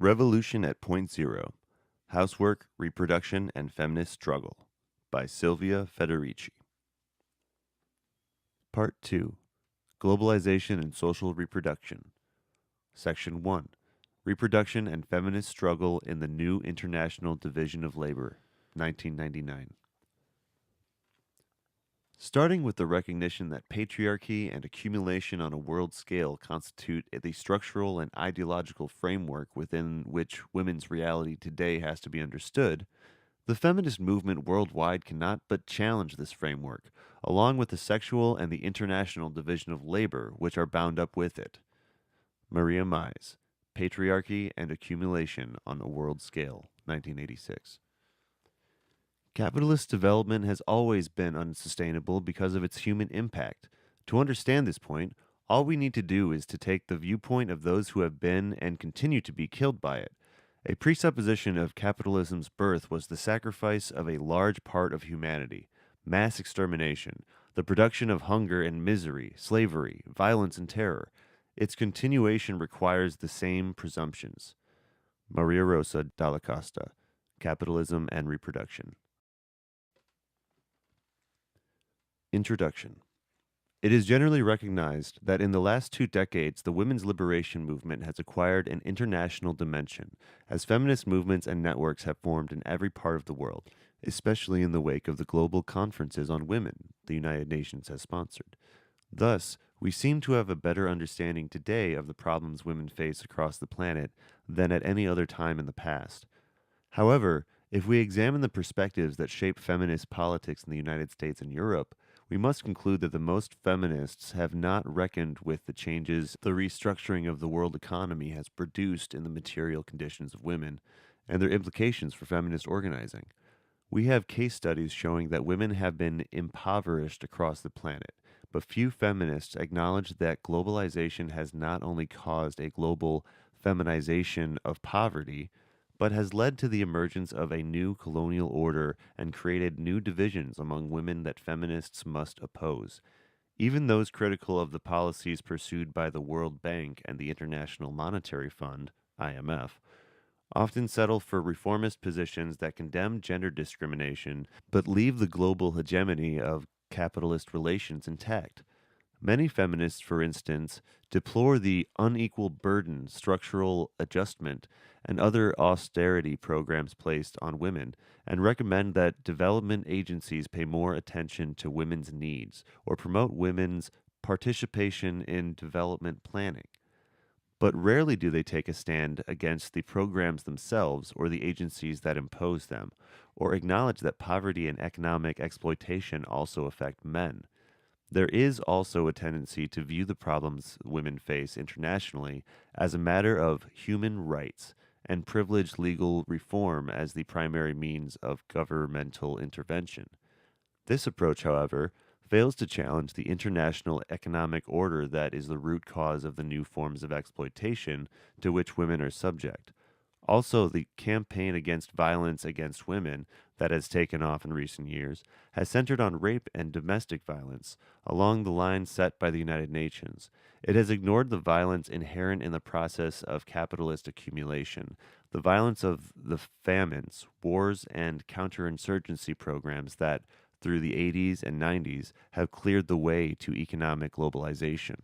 Revolution at Point Zero: Housework, Reproduction and Feminist Struggle by Silvia Federici. Part 2: Globalization and Social Reproduction. Section 1: Reproduction and Feminist Struggle in the New International Division of Labor, 1999. Starting with the recognition that patriarchy and accumulation on a world scale constitute the structural and ideological framework within which women's reality today has to be understood, the feminist movement worldwide cannot but challenge this framework, along with the sexual and the international division of labor which are bound up with it. Maria Mies, Patriarchy and Accumulation on a World Scale, 1986. Capitalist development has always been unsustainable because of its human impact. To understand this point, all we need to do is to take the viewpoint of those who have been and continue to be killed by it. A presupposition of capitalism's birth was the sacrifice of a large part of humanity, mass extermination, the production of hunger and misery, slavery, violence and terror. Its continuation requires the same presumptions. Maria Rosa Dalla Costa, Capitalism and Reproduction. Introduction. It is generally recognized that in the last 2 decades, the women's liberation movement has acquired an international dimension, as feminist movements and networks have formed in every part of the world, especially in the wake of the global conferences on women the United Nations has sponsored. Thus, we seem to have a better understanding today of the problems women face across the planet than at any other time in the past. However, if we examine the perspectives that shape feminist politics in the United States and Europe, we must conclude that the most feminists have not reckoned with the changes the restructuring of the world economy has produced in the material conditions of women and their implications for feminist organizing. We have case studies showing that women have been impoverished across the planet, but few feminists acknowledge that globalization has not only caused a global feminization of poverty, but has led to the emergence of a new colonial order and created new divisions among women that feminists must oppose. Even those critical of the policies pursued by the World Bank and the International Monetary Fund, IMF, often settle for reformist positions that condemn gender discrimination but leave the global hegemony of capitalist relations intact. Many feminists, for instance, deplore the unequal burden, structural adjustment, and other austerity programs placed on women, and recommend that development agencies pay more attention to women's needs or promote women's participation in development planning. But rarely do they take a stand against the programs themselves or the agencies that impose them, or acknowledge that poverty and economic exploitation also affect men. There is also a tendency to view the problems women face internationally as a matter of human rights and privilege legal reform as the primary means of governmental intervention. This approach, however, fails to challenge the international economic order that is the root cause of the new forms of exploitation to which women are subject. Also, the campaign against violence against women that has taken off in recent years has centered on rape and domestic violence along the lines set by the United Nations. It has ignored the violence inherent in the process of capitalist accumulation, the violence of the famines, wars, and counterinsurgency programs that, through the 80s and 90s, have cleared the way to economic globalization.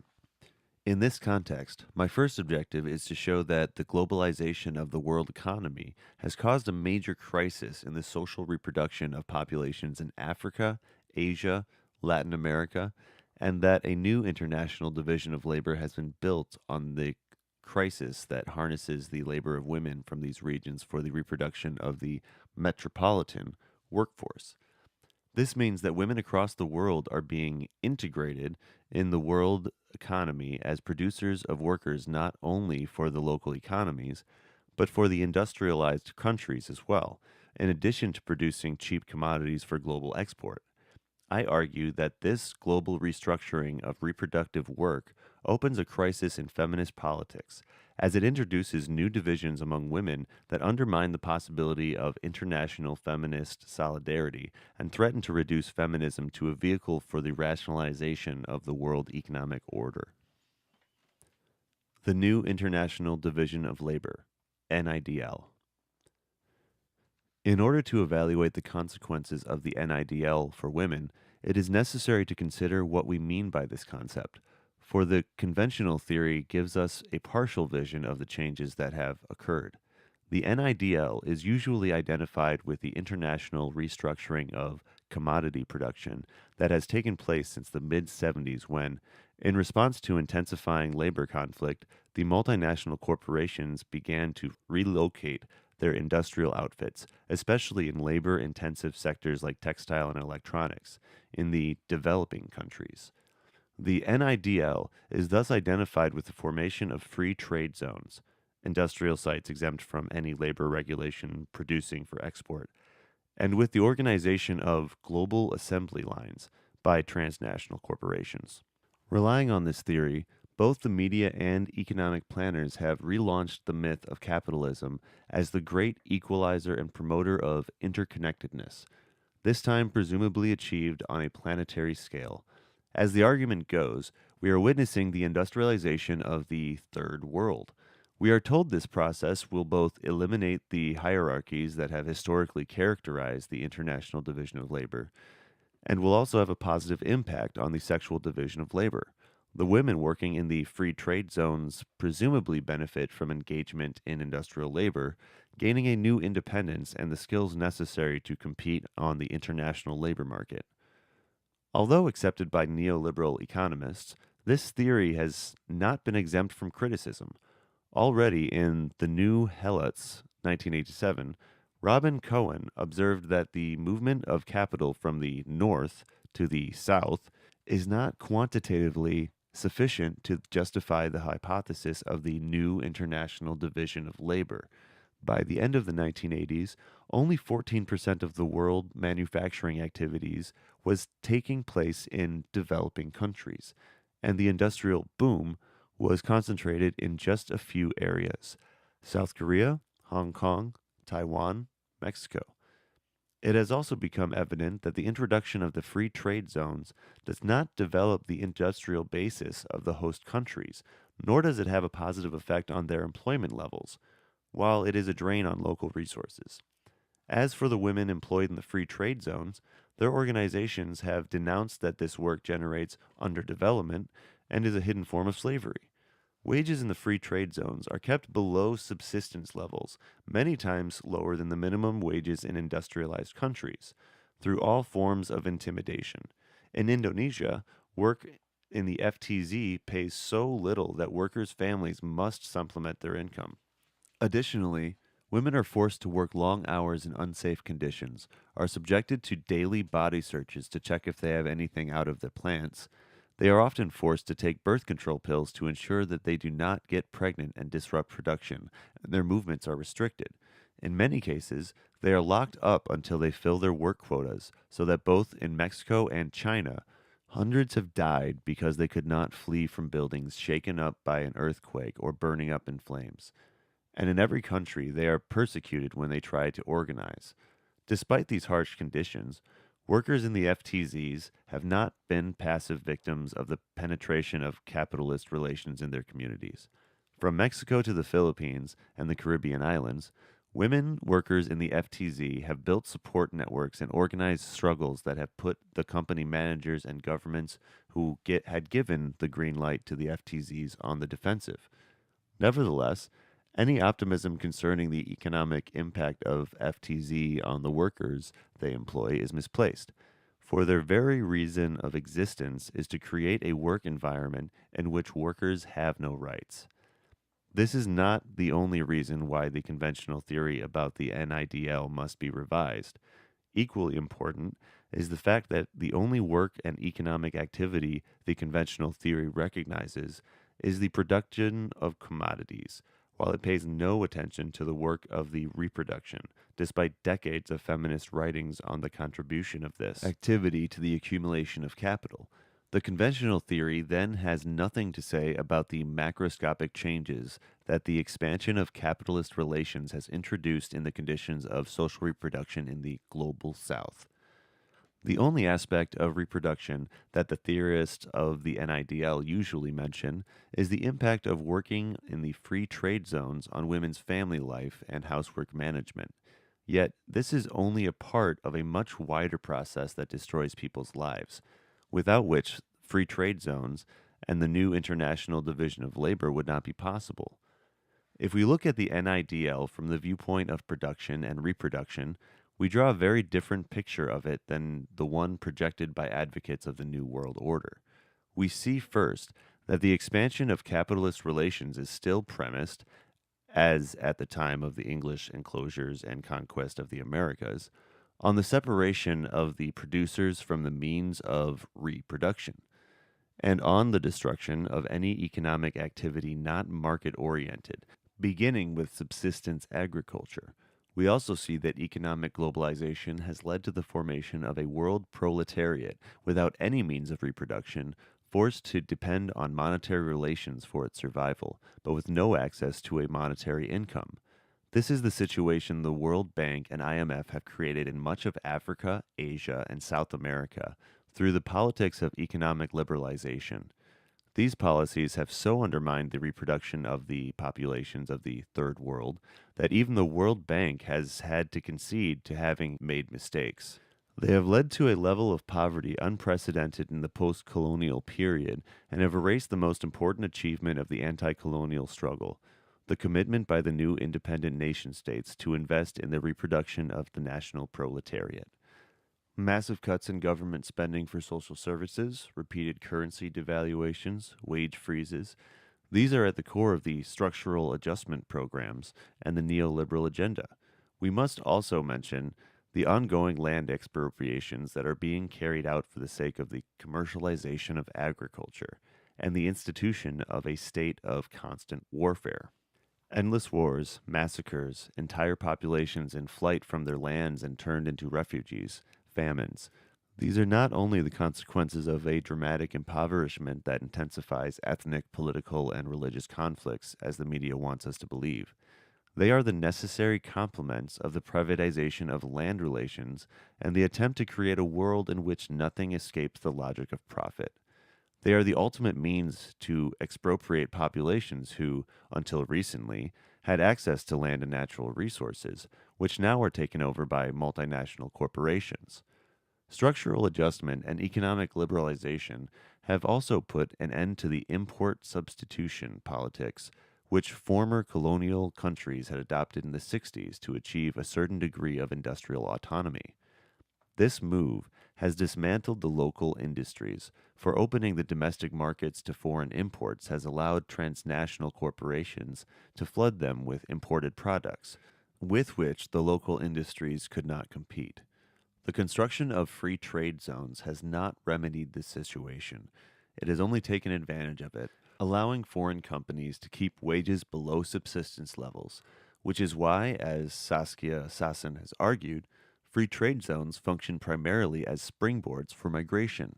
In this context, my first objective is to show that the globalization of the world economy has caused a major crisis in the social reproduction of populations in Africa, Asia, Latin America, and that a new international division of labor has been built on the crisis that harnesses the labor of women from these regions for the reproduction of the metropolitan workforce. This means that women across the world are being integrated in the world economy as producers of workers not only for the local economies, but for the industrialized countries as well, in addition to producing cheap commodities for global export. I argue that this global restructuring of reproductive work opens a crisis in feminist politics, as it introduces new divisions among women that undermine the possibility of international feminist solidarity and threaten to reduce feminism to a vehicle for the rationalization of the world economic order. The new international division of labor. NIDL. In order to evaluate the consequences of the NIDL for women, it is necessary to consider what we mean by this concept, for the conventional theory gives us a partial vision of the changes that have occurred. The NIDL is usually identified with the international restructuring of commodity production that has taken place since the mid 70s when, in response to intensifying labor conflict, the multinational corporations began to relocate their industrial outfits, especially in labor intensive sectors like textile and electronics, in the developing countries. The NIDL is thus identified with the formation of free trade zones, industrial sites exempt from any labor regulation producing for export, and with the organization of global assembly lines by transnational corporations. Relying on this theory, both the media and economic planners have relaunched the myth of capitalism as the great equalizer and promoter of interconnectedness, this time presumably achieved on a planetary scale. As the argument goes, we are witnessing the industrialization of the Third World. We are told this process will both eliminate the hierarchies that have historically characterized the international division of labor and will also have a positive impact on the sexual division of labor. The women working in the free trade zones presumably benefit from engagement in industrial labor, gaining a new independence and the skills necessary to compete on the international labor market. Although accepted by neoliberal economists, this theory has not been exempt from criticism. Already in The New Helots, 1987, Robin Cohen observed that the movement of capital from the north to the south is not quantitatively sufficient to justify the hypothesis of the new international division of labor. By the end of the 1980s, only 14% of the world manufacturing activities was taking place in developing countries, and the industrial boom was concentrated in just a few areas: South Korea, Hong Kong, Taiwan, Mexico. It has also become evident that the introduction of the free trade zones does not develop the industrial basis of the host countries, nor does it have a positive effect on their employment levels, while it is a drain on local resources. As for the women employed in the free trade zones, their organizations have denounced that this work generates underdevelopment and is a hidden form of slavery. Wages in the free trade zones are kept below subsistence levels, many times lower than the minimum wages in industrialized countries, through all forms of intimidation. In Indonesia, work in the FTZ pays so little that workers' families must supplement their income. Additionally, women are forced to work long hours in unsafe conditions, are subjected to daily body searches to check if they have anything out of their plants. They are often forced to take birth control pills to ensure that they do not get pregnant and disrupt production, and their movements are restricted. In many cases, they are locked up until they fill their work quotas, so that both in Mexico and China, hundreds have died because they could not flee from buildings shaken up by an earthquake or burning up in flames. And in every country, they are persecuted when they try to organize. Despite these harsh conditions, workers in the FTZs have not been passive victims of the penetration of capitalist relations in their communities. From Mexico to the Philippines and the Caribbean islands, women workers in the FTZ have built support networks and organized struggles that have put the company managers and governments who had given the green light to the FTZs on the defensive. Nevertheless, any optimism concerning the economic impact of FTZ on the workers they employ is misplaced, for their very reason of existence is to create a work environment in which workers have no rights. This is not the only reason why the conventional theory about the NIDL must be revised. Equally important is the fact that the only work and economic activity the conventional theory recognizes is the production of commodities, while it pays no attention to the work of the reproduction, despite decades of feminist writings on the contribution of this activity to the accumulation of capital. The conventional theory then has nothing to say about the macroscopic changes that the expansion of capitalist relations has introduced in the conditions of social reproduction in the global south. The only aspect of reproduction that the theorists of the NIDL usually mention is the impact of working in the free trade zones on women's family life and housework management. Yet, this is only a part of a much wider process that destroys people's lives, without which free trade zones and the new international division of labor would not be possible. If we look at the NIDL from the viewpoint of production and reproduction, we draw a very different picture of it than the one projected by advocates of the New World Order. We see first that the expansion of capitalist relations is still premised, as at the time of the English enclosures and conquest of the Americas, on the separation of the producers from the means of reproduction, and on the destruction of any economic activity not market oriented, beginning with subsistence agriculture. We also see that economic globalization has led to the formation of a world proletariat without any means of reproduction, forced to depend on monetary relations for its survival, but with no access to a monetary income. This is the situation the World Bank and IMF have created in much of Africa, Asia, and South America through the politics of economic liberalization. These policies have so undermined the reproduction of the populations of the Third World that even the World Bank has had to concede to having made mistakes. They have led to a level of poverty unprecedented in the post-colonial period and have erased the most important achievement of the anti-colonial struggle, the commitment by the new independent nation-states to invest in the reproduction of the national proletariat. Massive cuts in government spending for social services, repeated currency devaluations, wage freezes. These are at the core of the structural adjustment programs and the neoliberal agenda. We must also mention the ongoing land expropriations that are being carried out for the sake of the commercialization of agriculture and the institution of a state of constant warfare. Endless wars, massacres, entire populations in flight from their lands and turned into refugees, famines. These are not only the consequences of a dramatic impoverishment that intensifies ethnic, political, and religious conflicts, as the media wants us to believe. They are the necessary complements of the privatization of land relations and the attempt to create a world in which nothing escapes the logic of profit. They are the ultimate means to expropriate populations who, until recently, had access to land and natural resources, which now are taken over by multinational corporations. Structural adjustment and economic liberalization have also put an end to the import substitution politics, which former colonial countries had adopted in the 60s to achieve a certain degree of industrial autonomy. This move has dismantled the local industries, for opening the domestic markets to foreign imports has allowed transnational corporations to flood them with imported products, with which the local industries could not compete. The construction of free trade zones has not remedied this situation. It has only taken advantage of it, allowing foreign companies to keep wages below subsistence levels, which is why, as Saskia Sassen has argued, free trade zones function primarily as springboards for migration.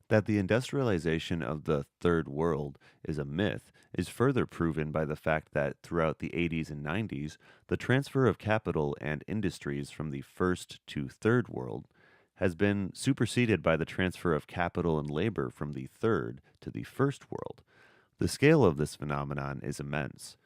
That the industrialization of the Third World is a myth is further proven by the fact that throughout the 80s and 90s, the transfer of capital and industries from the First to Third World has been superseded by the transfer of capital and labor from the Third to the First World. The scale of this phenomenon is immense.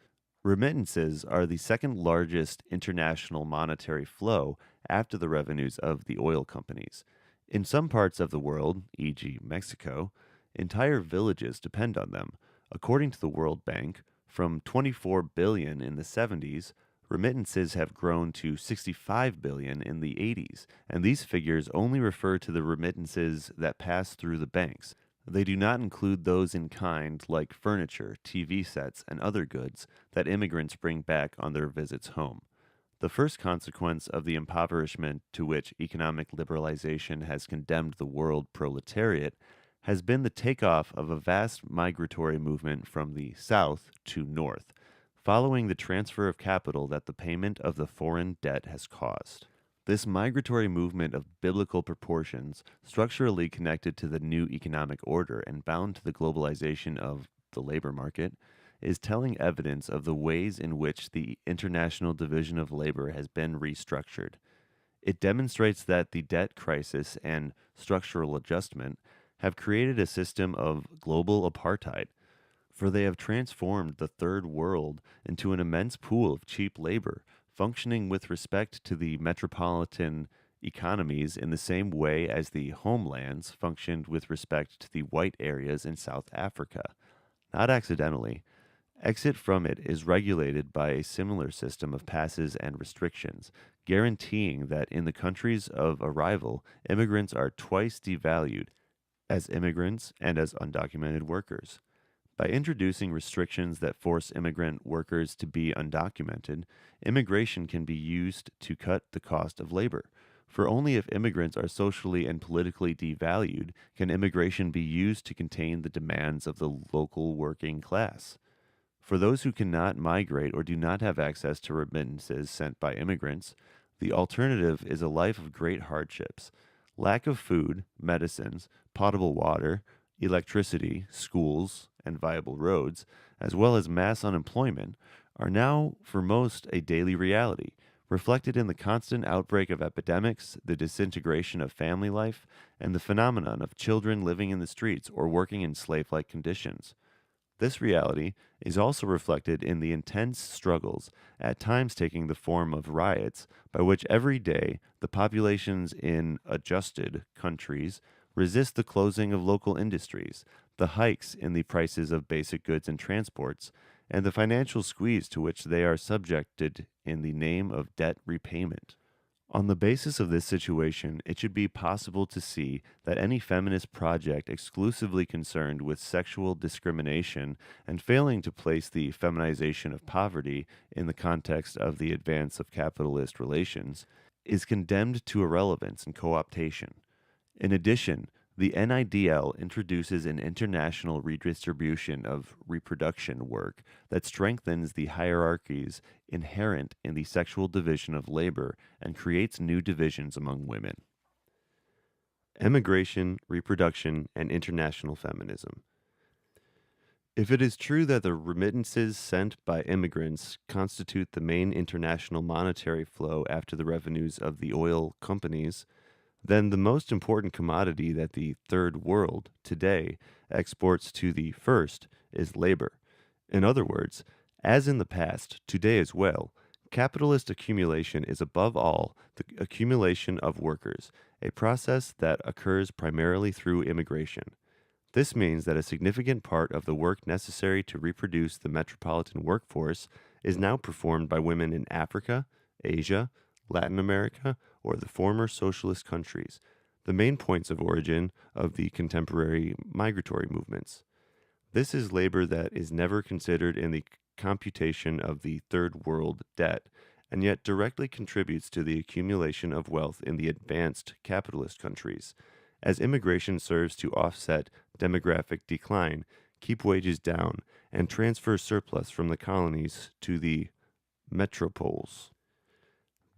Remittances are the second largest international monetary flow after the revenues of the oil companies. In some parts of the world, e.g., Mexico, entire villages depend on them. According to the World Bank, from 24 billion in the 70s, remittances have grown to 65 billion in the 80s, and these figures only refer to the remittances that pass through the banks. They do not include those in kind like furniture, TV sets, and other goods that immigrants bring back on their visits home. The first consequence of the impoverishment to which economic liberalization has condemned the world proletariat has been the takeoff of a vast migratory movement from the south to north, following the transfer of capital that the payment of the foreign debt has caused. This migratory movement of biblical proportions, structurally connected to the new economic order and bound to the globalization of the labor market, is telling evidence of the ways in which the international division of labor has been restructured. It demonstrates that the debt crisis and structural adjustment have created a system of global apartheid, for they have transformed the third world into an immense pool of cheap labor, functioning with respect to the metropolitan economies in the same way as the homelands functioned with respect to the white areas in South Africa. Not accidentally, exit from it is regulated by a similar system of passes and restrictions, guaranteeing that in the countries of arrival, immigrants are twice devalued as immigrants and as undocumented workers. By introducing restrictions that force immigrant workers to be undocumented, immigration can be used to cut the cost of labor. For only if immigrants are socially and politically devalued can immigration be used to contain the demands of the local working class. For those who cannot migrate or do not have access to remittances sent by immigrants, the alternative is a life of great hardships. Lack of food, medicines, potable water, electricity, schools, and viable roads, as well as mass unemployment, are now for most a daily reality, reflected in the constant outbreak of epidemics, the disintegration of family life, and the phenomenon of children living in the streets or working in slave like conditions. This reality is also reflected in the intense struggles, at times taking the form of riots, by which every day the populations in adjusted countries resist the closing of local industries, the hikes in the prices of basic goods and transports, and the financial squeeze to which they are subjected in the name of debt repayment. On the basis of this situation, it should be possible to see that any feminist project exclusively concerned with sexual discrimination and failing to place the feminization of poverty in the context of the advance of capitalist relations is condemned to irrelevance and co-optation. In addition, the NIDL introduces an international redistribution of reproduction work that strengthens the hierarchies inherent in the sexual division of labor and creates new divisions among women. Immigration, reproduction, and international feminism. If it is true that the remittances sent by immigrants constitute the main international monetary flow after the revenues of the oil companies, then the most important commodity that the third world today exports to the first is labor. In other words, as in the past, today as well, capitalist accumulation is above all the accumulation of workers, a process that occurs primarily through immigration. This means that a significant part of the work necessary to reproduce the metropolitan workforce is now performed by women in Africa, Asia, Latin America, or the former socialist countries, the main points of origin of the contemporary migratory movements. This is labor that is never considered in the computation of the third world debt, and yet directly contributes to the accumulation of wealth in the advanced capitalist countries, as immigration serves to offset demographic decline, keep wages down, and transfer surplus from the colonies to the metropoles.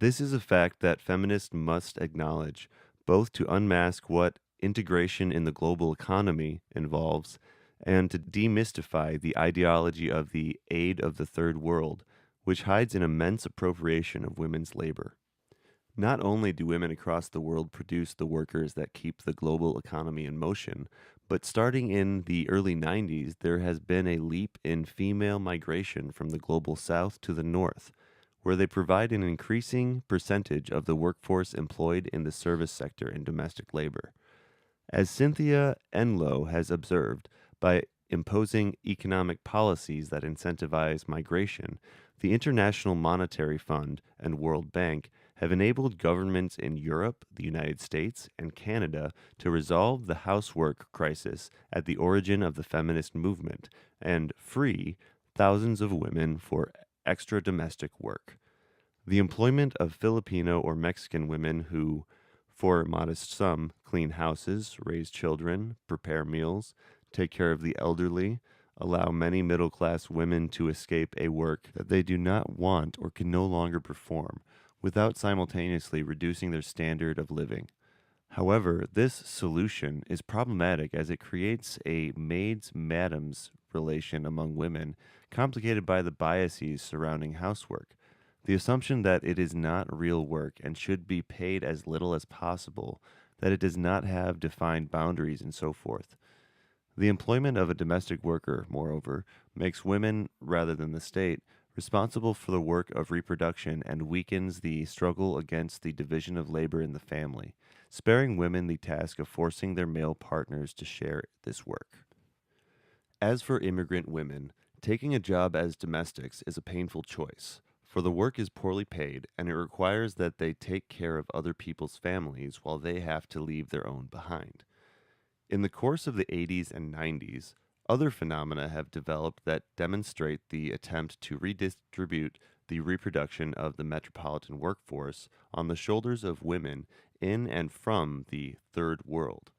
This is a fact that feminists must acknowledge, both to unmask what integration in the global economy involves and to demystify the ideology of the aid of the third world, which hides an immense appropriation of women's labor. Not only do women across the world produce the workers that keep the global economy in motion, but starting in the early 90s, there has been a leap in female migration from the global south to the north, where they provide an increasing percentage of the workforce employed in the service sector and domestic labor. As Cynthia Enlow has observed, by imposing economic policies that incentivize migration, the International Monetary Fund and World Bank have enabled governments in Europe, the United States, and Canada to resolve the housework crisis at the origin of the feminist movement and free thousands of women for extra domestic work. The employment of Filipino or Mexican women who, for a modest sum, clean houses, raise children, prepare meals, take care of the elderly, allow many middle-class women to escape a work that they do not want or can no longer perform, without simultaneously reducing their standard of living. However, this solution is problematic as it creates a maids-madams relation among women, complicated by the biases surrounding housework. The assumption that it is not real work and should be paid as little as possible, that it does not have defined boundaries, and so forth. The employment of a domestic worker, moreover, makes women, rather than the state, responsible for the work of reproduction and weakens the struggle against the division of labor in the family, sparing women the task of forcing their male partners to share this work. As for immigrant women, taking a job as domestics is a painful choice, for the work is poorly paid and it requires that they take care of other people's families while they have to leave their own behind. In the course of the 80s and 90s, other phenomena have developed that demonstrate the attempt to redistribute the reproduction of the metropolitan workforce on the shoulders of women in and from the Third World.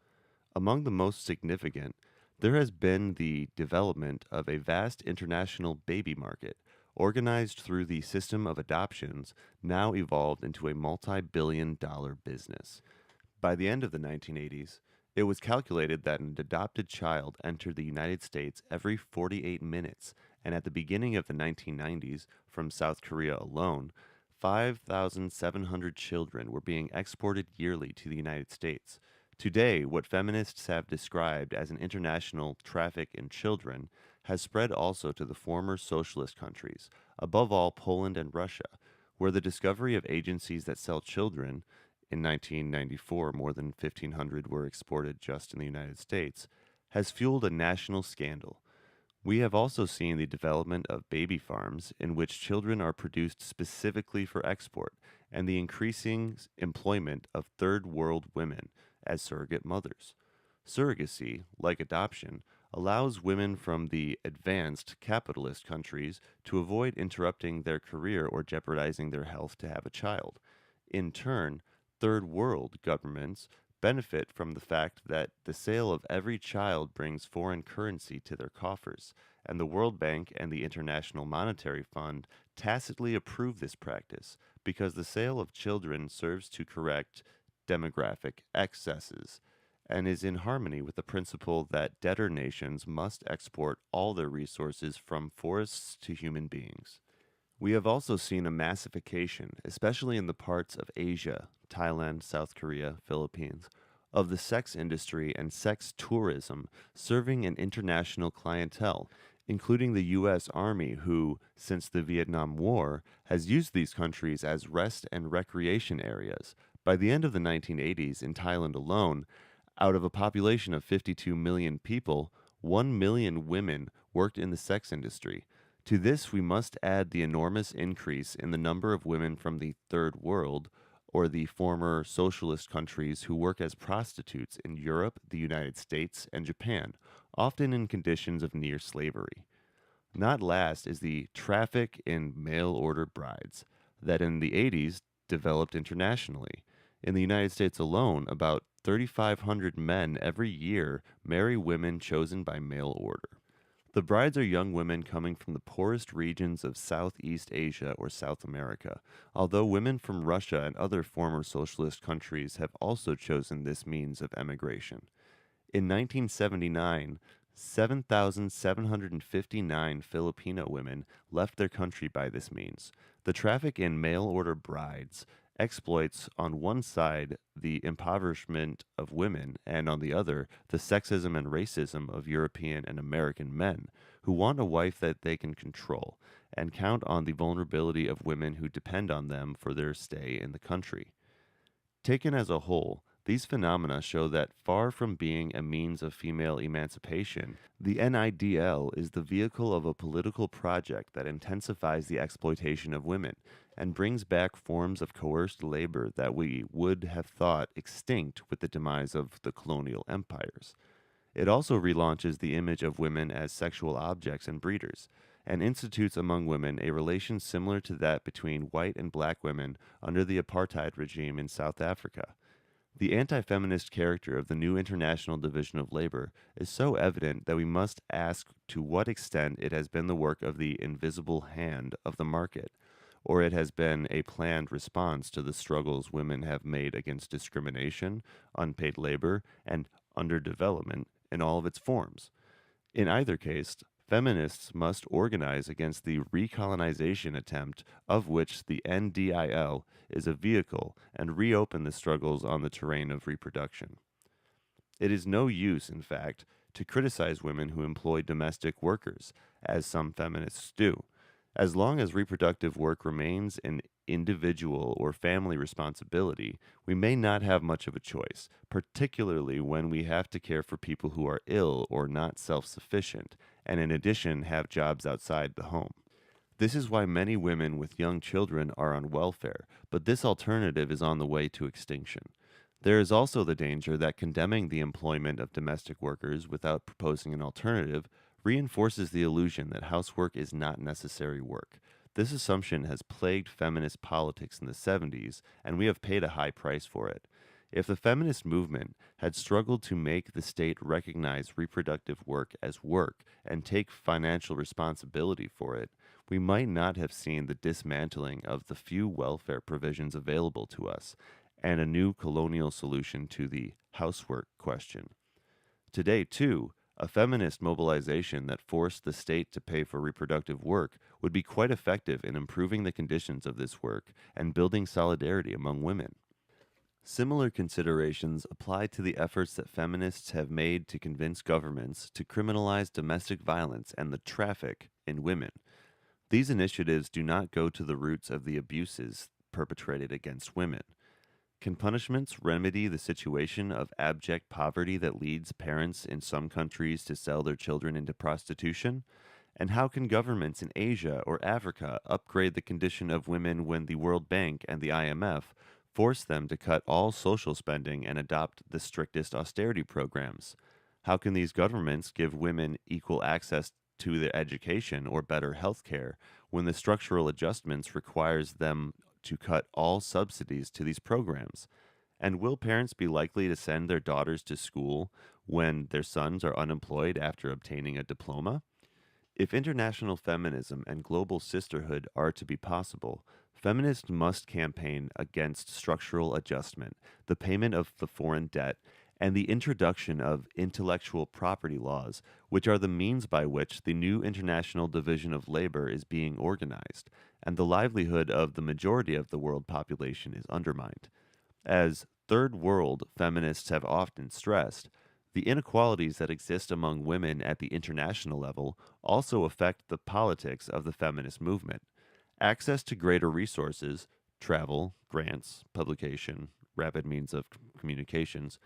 Among the most significant, there has been the development of a vast international baby market, organized through the system of adoptions, now evolved into a multi-billion-dollar business. By the end of the 1980s, it was calculated that an adopted child entered the United States every 48 minutes, and at the beginning of the 1990s, from South Korea alone, 5,700 children were being exported yearly to the United States. Today, what feminists have described as an international traffic in children has spread also to the former socialist countries, above all Poland and Russia, where the discovery of agencies that sell children, in 1994 more than 1,500 were exported just in the United States, has fueled a national scandal. We have also seen the development of baby farms in which children are produced specifically for export, and the increasing employment of third world women as surrogate mothers. Surrogacy, like adoption, allows women from the advanced capitalist countries to avoid interrupting their career or jeopardizing their health to have a child. In turn, third world governments benefit from the fact that the sale of every child brings foreign currency to their coffers, and the World Bank and the International Monetary Fund tacitly approve this practice because the sale of children serves to correct demographic excesses and is in harmony with the principle that debtor nations must export all their resources from forests to human beings. We have also seen a massification, especially in the parts of Asia, Thailand, South Korea, Philippines, of the sex industry and sex tourism serving an international clientele, including the U.S. Army, who, since the Vietnam War, has used these countries as rest and recreation areas. By the end of the 1980s, in Thailand alone, out of a population of 52 million people, 1 million women worked in the sex industry. To this, we must add the enormous increase in the number of women from the Third World, or the former socialist countries, who work as prostitutes in Europe, the United States, and Japan, often in conditions of near slavery. Not last is the traffic in mail order brides, that in the 80s developed internationally. In the United States alone, about 3,500 men every year marry women chosen by mail order. The brides are young women coming from the poorest regions of Southeast Asia or South America, although women from Russia and other former socialist countries have also chosen this means of emigration. In 1979, 7,759 Filipino women left their country by this means. The traffic in mail order brides exploits on one side the impoverishment of women and on the other the sexism and racism of European and American men who want a wife that they can control and count on the vulnerability of women who depend on them for their stay in the country. Taken as a whole, these phenomena show that far from being a means of female emancipation, the NIDL is the vehicle of a political project that intensifies the exploitation of women and brings back forms of coerced labor that we would have thought extinct with the demise of the colonial empires. It also relaunches the image of women as sexual objects and breeders, and institutes among women a relation similar to that between white and black women under the apartheid regime in South Africa. The anti-feminist character of the new international division of labor is so evident that we must ask to what extent it has been the work of the invisible hand of the market, or it has been a planned response to the struggles women have made against discrimination, unpaid labor, and underdevelopment in all of its forms. In either case, Feminists must organize against the recolonization attempt of which the NDIL is a vehicle and reopen the struggles on the terrain of reproduction. It is no use, in fact, to criticize women who employ domestic workers, as some feminists do. As long as reproductive work remains an individual or family responsibility, we may not have much of a choice, particularly when we have to care for people who are ill or not self sufficient, and in addition have jobs outside the home. This is why many women with young children are on welfare, but this alternative is on the way to extinction. There is also the danger that condemning the employment of domestic workers without proposing an alternative reinforces the illusion that housework is not necessary work. This assumption has plagued feminist politics in the 70s, and we have paid a high price for it. If the feminist movement had struggled to make the state recognize reproductive work as work and take financial responsibility for it, we might not have seen the dismantling of the few welfare provisions available to us and a new colonial solution to the housework question. Today, too, a feminist mobilization that forced the state to pay for reproductive work would be quite effective in improving the conditions of this work and building solidarity among women. Similar considerations apply to the efforts that feminists have made to convince governments to criminalize domestic violence and the traffic in women. These initiatives do not go to the roots of the abuses perpetrated against women. Can punishments remedy the situation of abject poverty that leads parents in some countries to sell their children into prostitution? And how can governments in Asia or Africa upgrade the condition of women when the World Bank and the IMF force them to cut all social spending and adopt the strictest austerity programs? How can these governments give women equal access to their education or better health care when the structural adjustments requires them to cut all subsidies to these programs? And will parents be likely to send their daughters to school when their sons are unemployed after obtaining a diploma? If international feminism and global sisterhood are to be possible, feminists must campaign against structural adjustment, the payment of the foreign debt, and the introduction of intellectual property laws, which are the means by which the new international division of labor is being organized, and the livelihood of the majority of the world population is undermined. As third world feminists have often stressed, the inequalities that exist among women at the international level also affect the politics of the feminist movement. Access to greater resources, travel, grants, publication, rapid means of communications,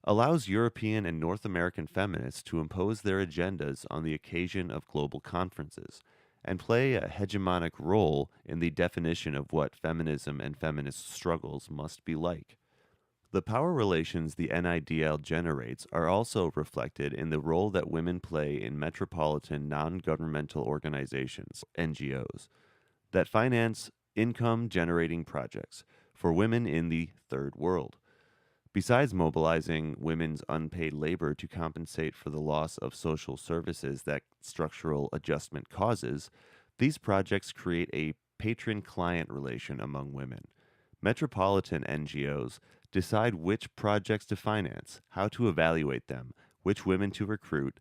allows European and North American feminists to impose their agendas on the occasion of global conferences and play a hegemonic role in the definition of what feminism and feminist struggles must be like. The power relations the NIDL generates are also reflected in the role that women play in metropolitan non-governmental organizations, NGOs, that finance income-generating projects for women in the third world. Besides mobilizing women's unpaid labor to compensate for the loss of social services that structural adjustment causes, these projects create a patron-client relation among women. Metropolitan NGOs decide which projects to finance, how to evaluate them, which women to recruit,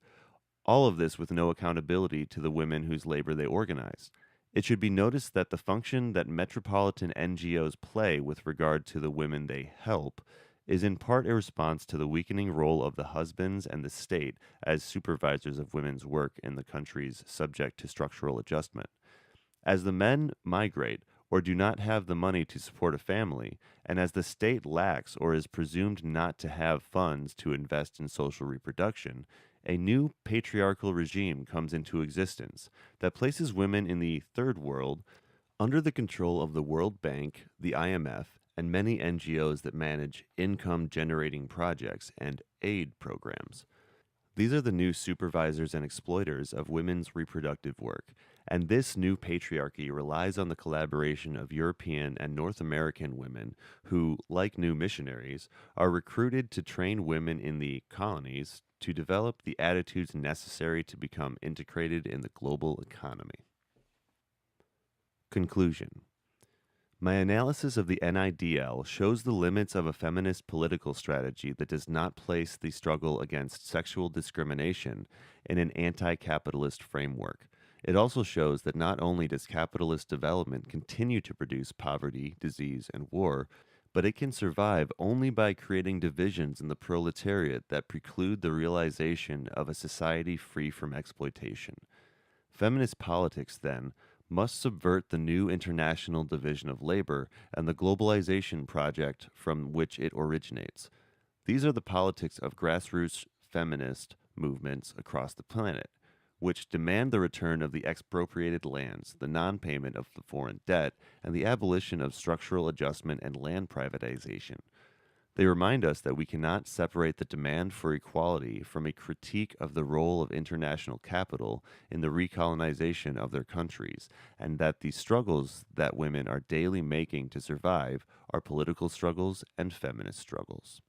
all of this with no accountability to the women whose labor they organize. It should be noticed that the function that metropolitan NGOs play with regard to the women they help is in part a response to the weakening role of the husbands and the state as supervisors of women's work in the countries subject to structural adjustment. As the men migrate or do not have the money to support a family, and as the state lacks or is presumed not to have funds to invest in social reproduction, a new patriarchal regime comes into existence that places women in the third world under the control of the World Bank, the IMF, and many NGOs that manage income-generating projects and aid programs. These are the new supervisors and exploiters of women's reproductive work, and this new patriarchy relies on the collaboration of European and North American women who, like new missionaries, are recruited to train women in the colonies to develop the attitudes necessary to become integrated in the global economy. Conclusion. My analysis of the NIDL shows the limits of a feminist political strategy that does not place the struggle against sexual discrimination in an anti capitalist framework. It also shows that not only does capitalist development continue to produce poverty, disease, and war, but it can survive only by creating divisions in the proletariat that preclude the realization of a society free from exploitation. Feminist politics, then, must subvert the new international division of labor and the globalization project from which it originates. These are the politics of grassroots feminist movements across the planet, which demand the return of the expropriated lands, the non payment of the foreign debt, and the abolition of structural adjustment and land privatization. They remind us that we cannot separate the demand for equality from a critique of the role of international capital in the recolonization of their countries, and that the struggles that women are daily making to survive are political struggles and feminist struggles.